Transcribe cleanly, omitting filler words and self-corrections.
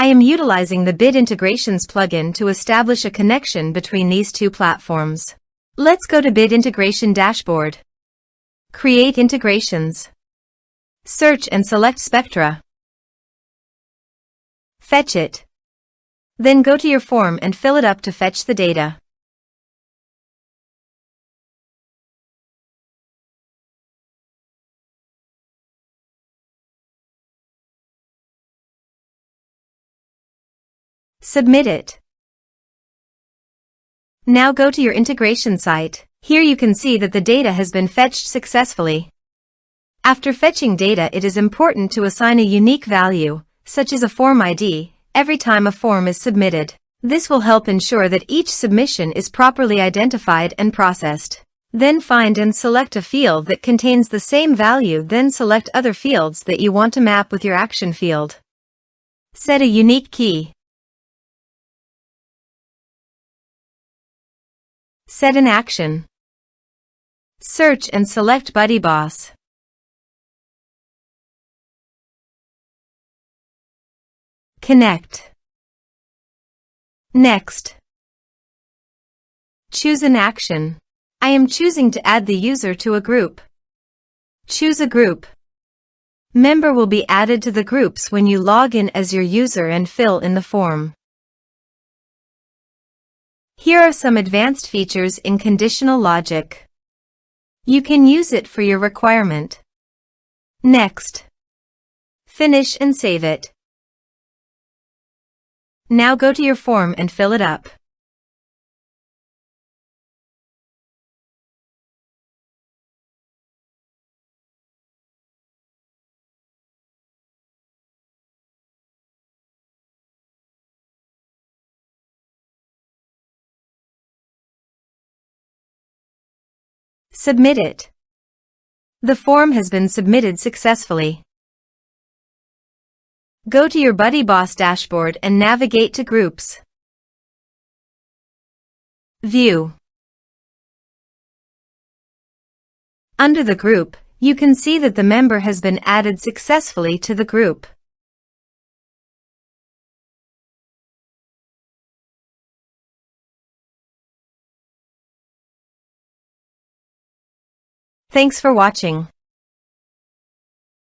I am utilizing the Bit Integrations plugin to establish a connection between these two platforms. Let's go to Bit Integration Dashboard. Create integrations. Search and select Spectra. Fetch it. Then go to your form and fill it up to fetch the data. Submit it. Now go to your integration site. Here you can see that the data has been fetched successfully. After fetching data, it is important to assign a unique value, such as a form ID, every time a form is submitted. This will help ensure that each submission is properly identified and processed. Then find and select a field that contains the same value, then select other fields that you want to map with your action field. Set a unique key. Set an action. Search and select BuddyBoss. Connect. Next. Choose an action. I am choosing to add the user to a group. Choose a group. Member will be added to the groups when you log in as your user and fill in the form. Here are some advanced features in conditional logic. You can use it for your requirement. Next. Finish and save it. Now go to your form and fill it up. Submit it. The form has been submitted successfully. Go to your BuddyBoss dashboard and navigate to Groups. View. Under the group, you can see that the member has been added successfully to the group. Thanks for watching.